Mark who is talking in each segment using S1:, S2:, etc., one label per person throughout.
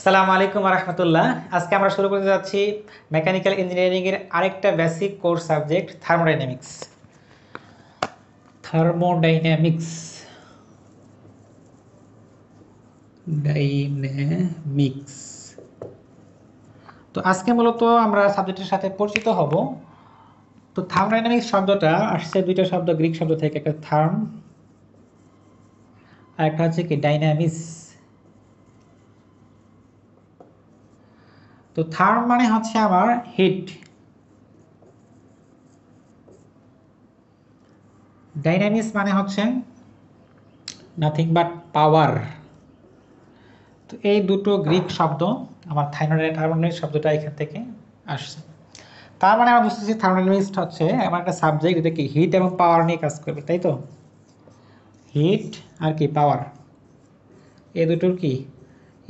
S1: আসসালামু আলাইকুম রহমতুল্লাহ। আজকে আমরা শুরু করতে যাচ্ছি মেকানিক্যাল ইঞ্জিনিয়ারিং এর আরেকটা basic course subject thermodynamics. Thermodynamics dynamics তো আজকে মূলত আমরা সাবজেক্টের সাথে পরিচিত হব। তো থার্মোডাইনামিক্স শব্দটা আসছে দুইটা শব্দ, গ্রিক শব্দ থেকে, একটা থার্ম আর একটা হচ্ছে কি ডাইনামিক্স। তো থার্ম মানে হচ্ছে আমার হিট, ডাইনামিক্স মানে হচ্ছে নাথিং বাট পাওয়ার। তো এই দুটো গ্রিক শব্দ, আমার থার্মোডাইনামিক্স শব্দটা এখান থেকে আসছে। তার মানে আমরা বুঝতেছি থার্মোডাইনামিক্স হচ্ছে এমন একটা সাবজেক্ট যেটা কি হিট এবং পাওয়ার নিয়ে কাজ করবে, তাই তো? হিট আর কি পাওয়ার, এই দুটোর কি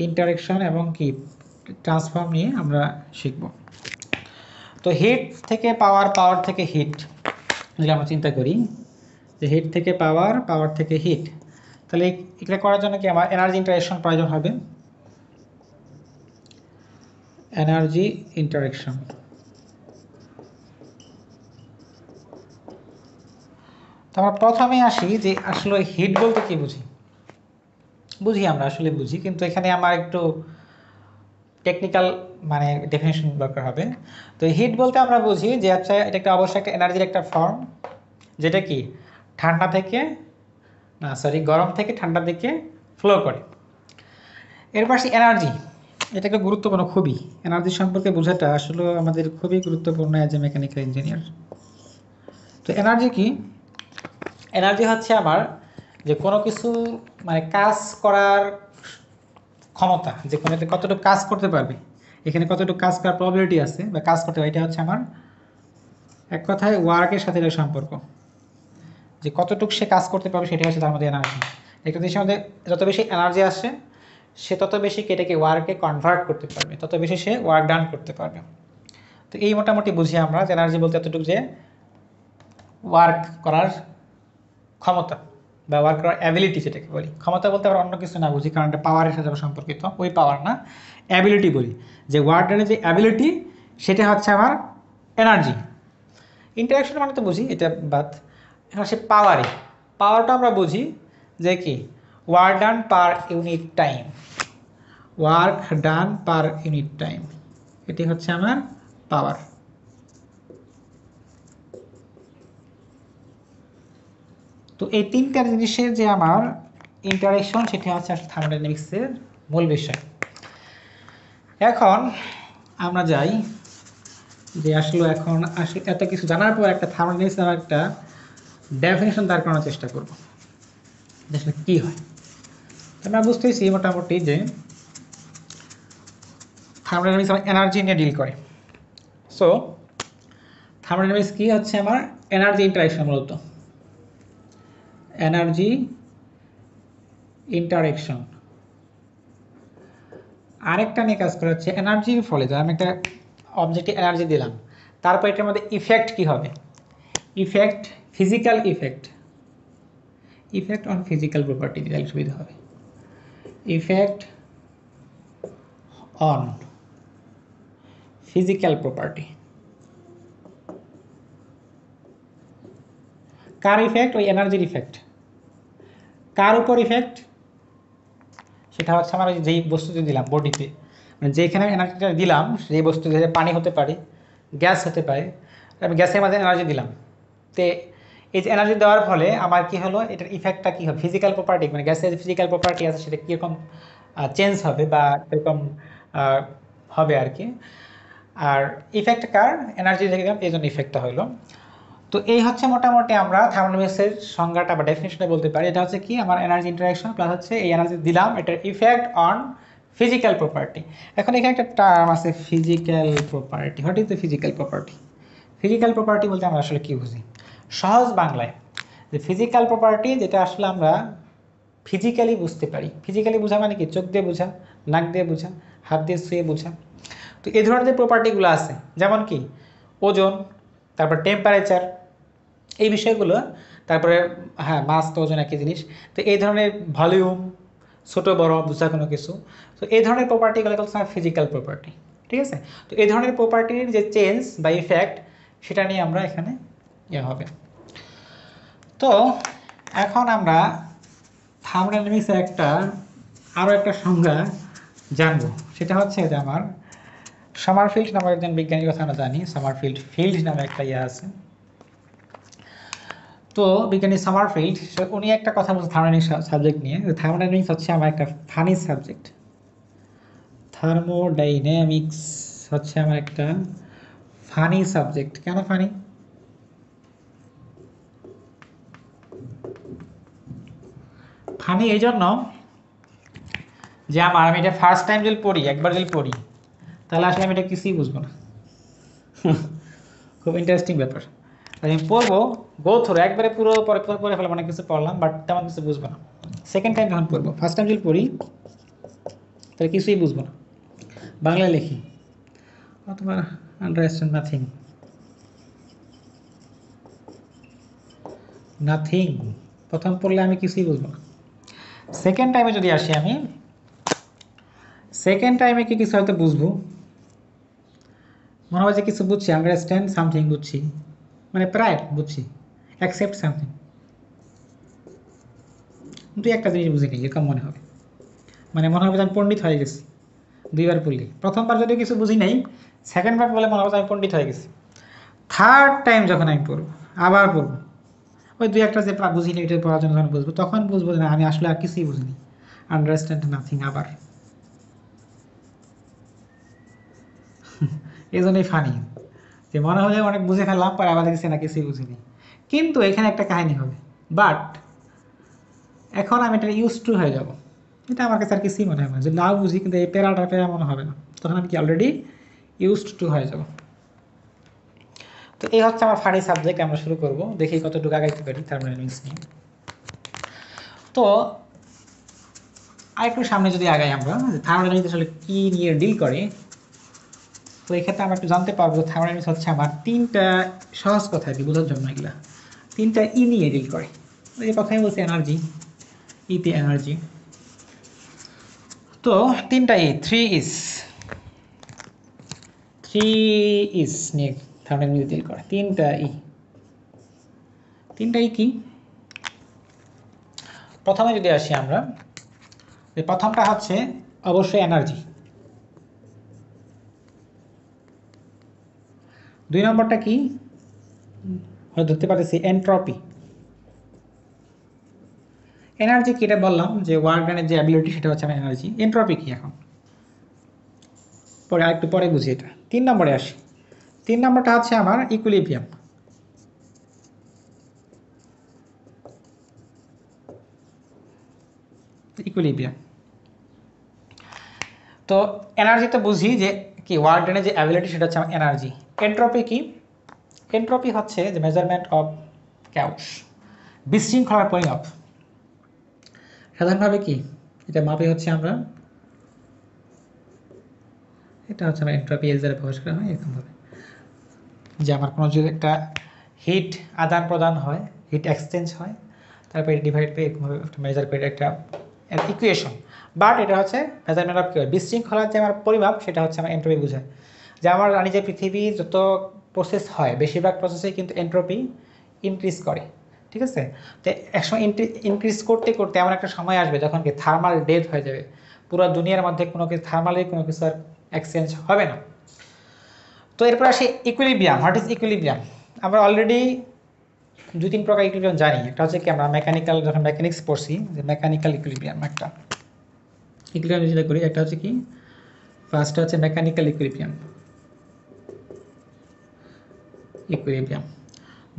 S1: ইন্টারেকশন এবং কি ট্রান্সফর্ম নিয়ে আমরা শিখব। তো হিট থেকে পাওয়ার, পাওয়ার থেকে হিট, যদি আমরা চিন্তা করি যে হিট থেকে পাওয়ার, পাওয়ার থেকে হিট, তাহলে এটা করার জন্য কি আমার এনার্জি ইন্টারেকশন প্রয়োজন হবে। Energy interaction. তো আমরা প্রথমে আসি যে আসলে হিট বলতে কি বুঝি। আমরা আসলে বুঝি, কিন্তু এখানে আমার একটু টেকনিক্যাল মানে ডেফিনেশন দরকার হবে। তো হিট বলতে আমরা বুঝি যে আচ্ছা এটা একটা অবশ্যই একটা এনার্জির একটা ফর্ম, যেটা কি ঠান্ডা থেকে গরম থেকে ঠান্ডার দিকে ফ্লো করে। এর পাশে এনার্জি, এটা একটা গুরুত্বপূর্ণ, খুবই এনার্জি সম্পর্কে বোঝাটা আসলে আমাদের খুবই গুরুত্বপূর্ণ অ্যাজ এ মেকানিক্যাল ইঞ্জিনিয়ার। তো এনার্জি কি? এনার্জি হচ্ছে আমার যে কোনো কিছু মানে কাজ করার ক্ষমতা, যে কোনো কতটুকু কাজ করতে পারবে, এখানে কতটুকু কাজ করার প্রবাবিলিটি আছে বা কাজ করতে পারবে, এটা হচ্ছে আমার এক কথায় ওয়ার্কের সাথে এর সম্পর্ক, যে কতটুকু সে কাজ করতে পারবে সেটা হচ্ছে তার মধ্যে এনার্জি। একটা দেশের মধ্যে যত বেশি এনার্জি আসে সে তত বেশি এটাকে ওয়ার্কে কনভার্ট করতে পারবে, তত বেশি সে ওয়ার্ক ডান করতে পারবে। তো এই মোটামুটি বুঝি আমরা যে এনার্জি বলতে এতটুকু যে ওয়ার্ক করার ক্ষমতা বা ওয়ার্ক করার অ্যাবিলিটি, যেটাকে বলি। ক্ষমতা বলতে আবার অন্য কিছু না বুঝি, কারণ এটা পাওয়ারের সাথে সম্পর্কিত, ওই পাওয়ার না, অ্যাবিলিটি বলি, যে ওয়ার্ক ডানের যে অ্যাবিলিটি সেটা হচ্ছে আমার এনার্জি। ইন্টারাকশন মানে তো বুঝি, এটা বাদ। এখন সে পাওয়ারই, পাওয়ারটা আমরা বুঝি যে কি work done per unit time, work done per unit time, এটি হচ্ছে আমার পাওয়ার। তো এই তিনটা জিনিসের যে আমার ইন্টারেকশন, সেটা হচ্ছে আসলে থার্মোডাইনামিক্সের মূল বিষয়। এখন আমরা যাই যে আসলে এত কিছু জানার পর একটা থার্মোডাইনামিক্স নামে একটা ডেফিনেশন দাঁড় করানোর চেষ্টা করব, আসলে কী হয়। আমরা বুঝতেছি মোটামুটি যে থার্মোডাইনামিক্স আমার এনার্জি নিয়ে ডিল করে। সো থার্মোডাইনামিক্স কী হচ্ছে আমার এনার্জি ইন্টারেকশন, মূলত এনার্জি ইন্টারেকশন। আরেকটা নিয়ে কাজ করা হচ্ছে এনার্জির ফলে, আমি একটা অবজেক্টে এনার্জি দিলাম, তারপর এটার মধ্যে ইফেক্ট কি হবে, effect, physical effect, effect on physical property দিলে সুবিধা হবে। Effect on physical property, car effect? ওই এনার্জির ইফেক্ট। কার উপর ইফেক্ট? সেটা হচ্ছে আমার ওই যেই বস্তুতে দিলাম বডিতে, মানে যেখানে এনার্জিটা দিলাম সেই বস্তু, পানি হতে পারে, গ্যাস হতে পারে, আমি গ্যাসের মাঝে এনার্জি দিলাম। তো এই যে এনার্জি দেওয়ার ফলে আমার কি হলো, এটার ইফেক্টটা কী হবে, ফিজিক্যাল প্রপার্টি, মানে গ্যাসের যে ফিজিক্যাল প্রপার্টি আছে সেটা কীরকম চেঞ্জ হবে বা কীরকম হবে আর কি। আর ইফেক্ট কার? এনার্জি দেখে দিলাম, এই জন্য ইফেক্টটা হলো। তো এই হচ্ছে মোটামুটি আমরা থার্মোডাইনামিক্সের সংজ্ঞাটা বা ডেফিনেশনে বলতে পারি। এটা হচ্ছে কি আমার এনার্জি ইন্টারাকশন প্লাস হচ্ছে এই এনার্জি দিলাম, এটার ইফেক্ট অন ফিজিক্যাল প্রপার্টি। এখন এখানে একটা টার্ম আছে physical property. What is the physical property? Physical property বলতে আমরা আসলে কী বুঝি সহজ বাংলায়? যে ফিজিক্যাল প্রপার্টি যেটা আসলে আমরা ফিজিক্যালি বুঝতে পারি। ফিজিক্যালি বোঝা মানে কি? চোখ দিয়ে বোঝা, নাক দিয়ে বোঝা, হাত দিয়ে ছুঁয়ে বোঝা। তো এই ধরনের যে প্রপার্টিগুলো আছে, যেমন কি ওজন, তারপর টেম্পারেচার, এই বিষয়গুলো, তারপরে হ্যাঁ মাস তো ওজন একই জিনিস। তো এই ধরনের ভলিউম, ছোটো বড় বোঝা কোনো কিছু। তো এই ধরনের প্রপার্টিগুলো হচ্ছে ফিজিক্যাল প্রপার্টি, ঠিক আছে। তো এই ধরনের প্রপার্টির যে চেঞ্জ বা ইফেক্ট সেটা নিয়ে আমরা এখানে হবে। তো এখন আমরা থার্মোডাইনামিক্সের আরও একটা সংজ্ঞা জানবো, সেটা হচ্ছে যে আমার সামারফিল্ড নামক একজন বিজ্ঞানীর কথা আমরা জানি। সামারফিল্ড নামে একটা আছে। তো বিজ্ঞানী সামারফিল্ড উনি একটা কথা বলছেন থার্মোডাইনামিক্স সাবজেক্ট নিয়ে। থার্মোডাইনামিক্স হচ্ছে আমার একটা ফানি সাবজেক্ট। থার্মোডাইনামিক্স হচ্ছে আমার একটা ফানি সাবজেক্ট। কেন ফানি? ফানি এই জন্য যে আমি এটা ফার্স্ট টাইম যদি পড়ি, একবার যদি পড়ি, তাহলে আসলে আমি এটা কিছুই বুঝবো না। খুব ইন্টারেস্টিং ব্যাপার। আমি পড়বো, গো থ্রু একবারে পুরো পরে ফেলে অনেক কিছু পড়লাম, বাট তেমন কিছু বুঝবো না। সেকেন্ড টাইম যখন পড়বো, ফার্স্ট টাইম যদি পড়ি তাহলে কিছুই বুঝবো না। বাংলায় লিখি, তোমার আন্ডারস্ট্যান্ড নাথিং। প্রথম পড়লে আমি কিছুই বুঝবো না। সেকেন্ড টাইমে যদি আসি, আমি সেকেন্ড টাইমে কি কিছু হয়তো বুঝবো, মনে হয় যে কিছু বুঝছি, আন্ডারস্ট্যান্ড সামথিং বুঝছি, মানে প্রায় বুঝছি, অ্যাকসেপ্ট সামথিং, কিন্তু একটা জিনিস বুঝিনি এরকম মনে হবে। মানে মনে হবে যে আমি পণ্ডিত হয়ে গেছি দুইবার পড়লি। প্রথমবার যদি কিছু বুঝি নাই, সেকেন্ড বার বলে মনে হবে আমি পণ্ডিত হয়ে গেছি। থার্ড টাইম যখন আমি পড়বো, আবার পড়বো, ওই দুই একটা যে বুঝিনি এটা পড়ার জন্য যখন বুঝবো, তখন বুঝবো না আমি আসলে আর কিছুই বুঝিনি, আন্ডারস্ট্যান্ড নাথিং। আবার এই জন্যই ফানি, যে মনে হলে অনেক বুঝে ফেললাম, পরে আবার দেখছি না কিছুই বুঝিনি। কিন্তু এখানে একটা কাহিনী হবে, বাট এখন আমি এটা ইউজ টু হয়ে যাব। এটা আমার কাছে আর কিছুই মনে হয় না, যে নাও বুঝি কিন্তু এই প্যারা মনে হবে না, তখন আমি কি অলরেডি ইউজড টু হয়ে যাব। তো এই হচ্ছে আমার ফানি সাবজেক্ট। আমরা শুরু করব, দেখি কতটুকু আগাইতে পারি থার্মোডাইনামিক্স নিয়ে। তো আরেকটু সামনে যদি আগাই আমরা, থার্মোডাইনামিক্স আসলে কী নিয়ে ডিল করে, তো এই ক্ষেত্রে আমরা একটু জানতে পারবো থার্মোডাইনামিক্স হচ্ছে আমার তিনটা, সহজ কথা আর কি বোঝার জন্য, এগুলা তিনটা নিয়ে ডিল করে। ওই যে কথাই বলছি এনার্জি, ইতে এনার্জি। তো তিনটা থ্রি ইস নিয়ে থার্মোডাইনামিক্স ডিল করে। তিনটা কি? প্রথমে যদি আসি আমরা, প্রথমটা হচ্ছে অবশ্যই এনার্জি। দুই নম্বরটা কি হয়তো ধরতে পারতেছি, এন্ট্রপি। এনার্জি কি এটা বললাম, যে ওয়ার্ক ডানের যে অ্যাবিলিটি সেটা হচ্ছে আমার এনার্জি। এন্ট্রপি কি এখন পরে আরেকটু পরে বুঝি এটা। 3 নম্বরে আসি। 3 নম্বরটা হচ্ছে আমার ইকুইলিব্রিয়াম। তো এনার্জি তো বুঝি যে কি ওয়ার্ক ডানের যে অ্যাবিলিটি সেটা হচ্ছে আমার এনার্জি। এন্ট্রপি কি? এন্ট্রপি হচ্ছে যে মেজারমেন্ট অফ ক্যাওস, বিশৃঙ্খলার পরিমাপ। সাধারণভাবে কি এটা মাপে হচ্ছে আমরা, এটা হচ্ছে আমার এন্ট্রপি এর দ্বারা প্রকাশ করা হয় এরকমভাবে, যে আমার কোনো যদি একটা হিট আদান প্রদান হয়, হিট এক্সচেঞ্জ হয়, তারপরে ডিভাইড পেয়ে এরকমভাবে মেজার করে একটা ইকুয়েশন। বাট এটা হচ্ছে মেজারমেন্ট অফ বিশৃঙ্খলার যে আমার পরিমাপ, সেটা হচ্ছে আমার এন্ট্রপি বোঝায়। যে আমার জানি যে পৃথিবী যত প্রসেস হয়, বেশিরভাগ প্রসেসে কিন্তু এন্ট্রপি ইনক্রিজ করে, ঠিক আছে। তো একসময় ইনক্রিজ করতে করতে এমন একটা সময় আসবে যখন কি থার্মাল ডেথ হয়ে যাবে, পুরো দুনিয়ার মধ্যে কোনো কিছু থার্মালি কোনো কিছু আর এক্সচেঞ্জ হবে না। তো এরপর আসি ইকুইলিব্রিয়াম। What is equilibrium? আমরা অলরেডি 2-3 প্রকার ইকুইলিব্রিয়াম জানি। একটা হচ্ছে কি আমরা মেকানিক্যাল, যখন মেকানিক্স পড়ছি, যে মেকানিক্যাল ইকুইলিব্রিয়াম একটা ইকুইলিব্রিয়াম যেটা করি, একটা হচ্ছে কি ফার্স্ট হচ্ছে মেকানিক্যাল ইকুইলিব্রিয়াম।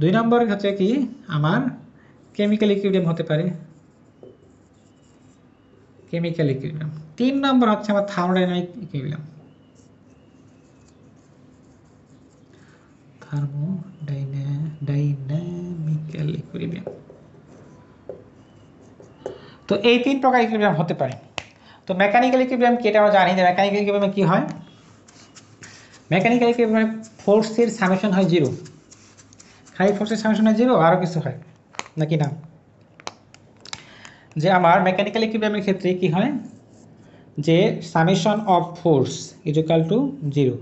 S1: 2 নম্বর হচ্ছে কি আমার কেমিক্যাল ইকুইলিব্রিয়াম হতে পারে, কেমিক্যাল ইকুইলিব্রিয়াম। 3 নম্বর হচ্ছে আমার থার্মোডাইনামিক ইকুইলিব্রিয়াম, থার্মোডাইনামিক্যাল ইকুইলিব্রিয়াম। তো এই 3 প্রকার ইকুইলিব্রিয়াম হতে পারে। তো মেকানিক্যাল ইকুইলিব্রিয়াম কি, এটা আমরা জানি যে মেকানিক্যাল ইকুইলিব্রিয়াম কি হয়। মেকানিক্যাল ইকুইলিব্রিয়াম ফোর্সের সামেশন হয় 0। খালি ফোর্সের সামেশন হয় 0, আরও কিছু হয় নাকি না? যে আমার মেকানিক্যাল ইকুইলিব্রিয়ামের ক্ষেত্রে কি হয় যে summation of force is equal to 0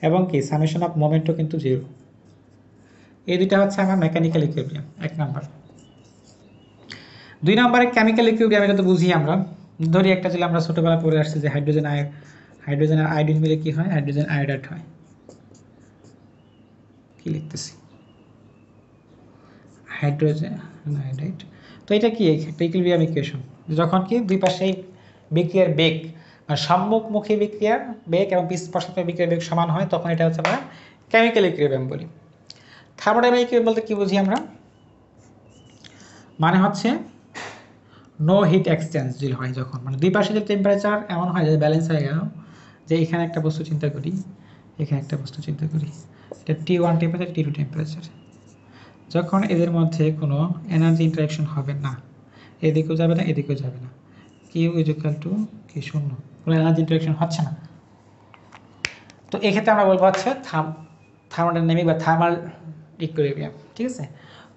S1: এবং কি সামেশন অফ মোমেন্টও কিন্তু 0। এই দুইটা হচ্ছে আমার মেকানিক্যাল ইকুইলিব্রিয়াম, এক নাম্বার। 2 নম্বরে কেমিক্যাল ইকুইলিব্রিয়াম, এটা তো বুঝি আমরা। ধরি একটা ছিল আমরা ছোটবেলা পড়ে আসছি যে হাইড্রোজেন আর আয়োডিন মিলে কি হয়, হাইড্রোজেন আয়োডাইড হয়। কি লিখতেছি, হাইড্রোজেন আয়োডাইড। তো এটা কি একটা ইকুইলিব্রিয়াম ইকুয়েশন, যখন কি দুই পাশেই বিক্রিয়ার বেগ আর সম্মুখমুখী বিক্রিয়ার বেগ এবং পশ্চাৎমুখী বিক্রিয়ার বেগ সমান হয়, তখন এটা হচ্ছে আমরা কেমিক্যাল ইকুইলিব্রিয়াম বলি। থার্মোডাইনামিক ইকুইলিব্রিয়াম বলতে কি বুঝি আমরা, মানে হচ্ছে নো হিট এক্সচেঞ্জ যদি হয়, যখন মানে দুই পাশে যে টেম্পারেচার এমন হয় যে ব্যালেন্স হয়ে গেল, যে এখানে একটা বস্তু চিন্তা করি, এখানে একটা বস্তু চিন্তা করি, এটা T1 টেম্পারেচার, T2 টেম্পারেচার, যখন এদের মধ্যে কোনো এনার্জি ইন্টারাকশন হবে না, এদিকেও যাবে না এদিকেও যাবে না, কিউ ইজ ইকুয়াল টু কি, শূন্য, কোনো এনার্জি ইন্টারাকশন হচ্ছে না, তো এক্ষেত্রে আমরা বলবো হচ্ছে থার্মোডাইনামিক বা থার্মাল ইকুইলিব্রিয়াম। ঠিক আছে,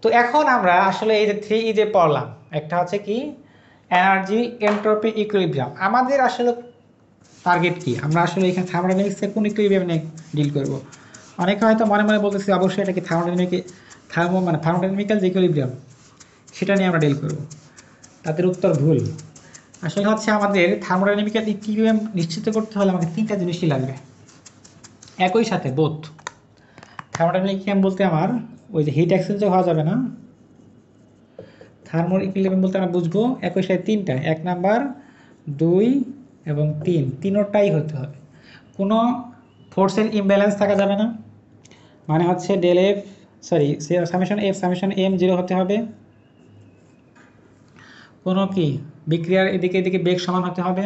S1: তো এখন আমরা আসলে এই যে 3E যে পড়লাম, একটা হচ্ছে কি এনার্জি এন্ট্রপি ইকুইলিব্রিয়াম। আমাদের আসলে টার্গেট কি, আমরা আসলে এখানে থার্মোডাইনামিক্সের কোন ইকুইলিব্রিয়াম নিয়ে ডিল করব। অনেকে হয়তো মনে মনে বলতেছি অবশ্যই এটা কি থার্মোডাইনামিক্যাল যে ইকুইলিব্রিয়াম সেটা নিয়ে আমরা ডিল করব। তাদের উত্তর ভুল। আসলে হচ্ছে আমাদের থার্মোডাইনামিক্যাল ইকুইলিব্রিয়াম নিশ্চিত করতে হলে আমাকে 3টা জিনিসই লাগবে একই সাথে, বোথ। থার্মোডাইনামিক ইকুইলিব্রিয়াম বলতে আমার ওই যে হিট এক্সচেঞ্জও হওয়া যাবে না, থার্মো ইকুইলিব্রিয়াম বলতে আমরা বুঝবো একই সাথে 3টা, 1 নাম্বার 2 এবং 3, তিনোটাই হতে হবে। কোনো ফোর্সের ইমব্যালেন্স থাকা যাবে না, মানে হচ্ছে del f summation f summation m 0 হতে হবে। কোনো কি বিক্রিয়ার এদিকে এদিকে বেগ সমান হতে হবে,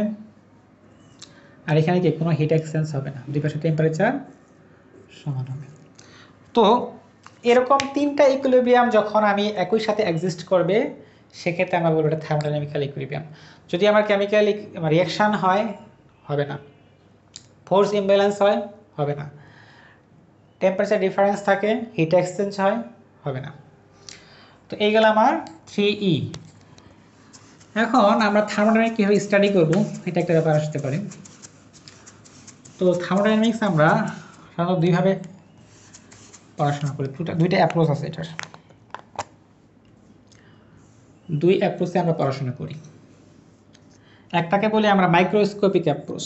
S1: আর এখানে কি কোনো হিট এক্সচেঞ্জ হবে না, দুই পাশে টেম্পারেচার সমান হবে। তো এরকম 3টা ইকুইলিব্রিয়াম যখন আমি একই সাথে এক্সিস্ট করবে, সেক্ষেত্রে আমরা বলবো এটা থার্মোডাইনামিক্যাল ইকুইলিব্রিয়াম। যদি আমার কেমিক্যাল রিঅ্যাকশান হয়, হবে না, ফোর্স ইমব্যালেন্স হয়, হবে না, টেম্পারেচার ডিফারেন্স থাকে, হিট এক্সচেঞ্জ হয়, হবে না। তো এই গেল আমার 3E। এখন আমরা থার্মোডাইনামিক্স কীভাবে স্টাডি করব, এটা একটা ব্যাপার আসতে পারে। তো থার্মোডাইনামিক্স আমরা সাধারণত দুইভাবে পড়াশোনা করি, দুইটা অ্যাপ্রোচ আছে এটার, দুই অ্যাপ্রোচে আমরা পড়াশোনা করি। একটাকে বলি আমরা মাইক্রোস্কোপিক অ্যাপ্রোচ,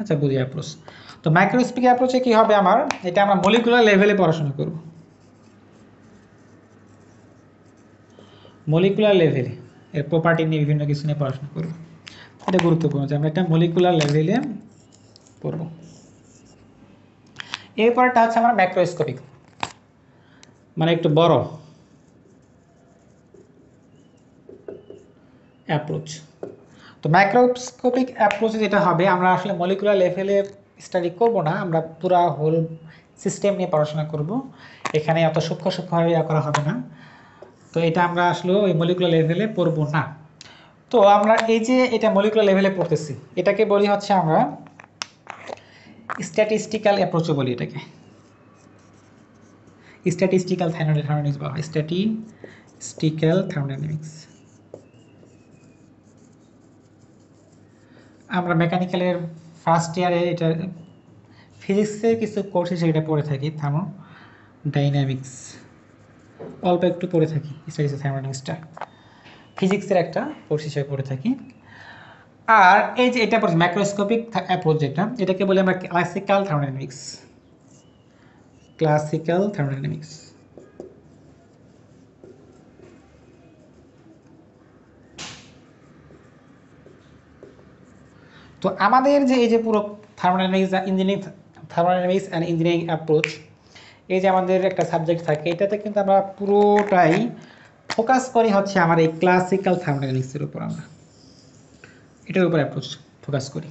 S1: আচ্ছা বুঝি অ্যাপ্রোচ। তো মাইক্রোস্কোপিক অ্যাপ্রোচে কি হবে আমার, এটা আমরা মলিকুলার লেভেলে পড়াশোনা করব, মলিকুলার লেভেলে এর প্রপার্টি নিয়ে বিভিন্ন কিছু নিয়ে পড়াশোনা করব। এটা গুরুত্বপূর্ণ যে আমরা এটা মলিকুলার লেভেলে পড়ব। এরপরটা হচ্ছে আমরা ম্যাক্রোস্কোপিক, মানে একটু বড় অ্যাপ্রোচ। তো মাইক্রোস্কোপিক অ্যাপ্রোচে যেটা হবে, আমরা আসলে মলিকুলার লেভেলে স্টাডি করব না, আমরা পুরো হোল সিস্টেম নিয়ে পড়াশোনা করব, এখানে অত সূক্ষ্মভাবে করা হবে না। তো এটা আমরা আসলে ওই মলিকুলার লেভেলে পড়ব না। তো আমরা এই যে এটা মলিকুলার লেভেলে পড়তেছি, এটাকে বলি হচ্ছে আমরা স্ট্যাটিস্টিক্যাল অ্যাপ্রোচও বলি, এটাকে স্ট্যাটিস্টিক্যাল থার্মোডাইনামিক্স বলা হয়, স্ট্যাটিস্টিক্যাল থার্মোডাইনামিক্স। আমরা মেকানিক্যালের ফার্স্ট ইয়ারে এটা ফিজিক্সের কিছু কোর্স হিসেবে এটা পড়ে থাকি, থার্মোডাইনামিক্স অল্প একটু পড়ে থাকি, স্ট্যাটিস্টিক্যাল থার্মোডাইনামিক্সটা ফিজিক্সের একটা কোর্স হিসেবে পড়ে থাকি। আর এই যে এটা পড়ছি ম্যাক্রোস্কোপিক অ্যাপ্রোচ, এটাকে বলি আমরা ক্লাসিক্যাল থার্মোডাইনামিক্স, ক্লাসিক্যাল থার্মোডাইনামিক্স। তো আমাদের যে এই যে পুরো থার্মোডাইনামিক্স অ্যান্ড ইঞ্জিনিয়ারিং অ্যাপ্রোচ, এই যে আমাদের একটা সাবজেক্ট থাকে, এটাতে কিন্তু আমরা পুরোটাই ফোকাস করি হচ্ছে আমার এই ক্লাসিক্যাল থার্মোডাইনামিক্সের উপর, আমরা এটার উপর অ্যাপ্রোচ ফোকাস করি।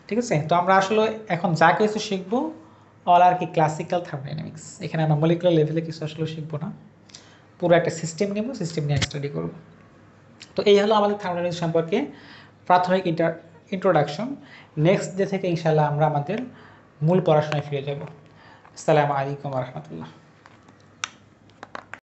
S1: ঠিক আছে, তো আমরা আসলে এখন যা কিছু শিখবো অল আর কি ক্লাসিক্যাল থার্মোডাইনামিক্স, এখানে আমরা মলিকুলার লেভেলে কিছু আসলে শিখবো না, পুরো একটা সিস্টেম নেব, সিস্টেম নিয়ে স্টাডি করব। তো এই হলো আমাদের থার্মোডাইনামিক্স সম্পর্কে প্রাথমিক ইন্ট্রোডাকশন। নেক্সট ডে থেকে ইনশাল্লাহ আমরা আমাদের মূল পড়াশোনায় ফিরে যাব। আসসালামু আলাইকুম রহমতুল্লাহ।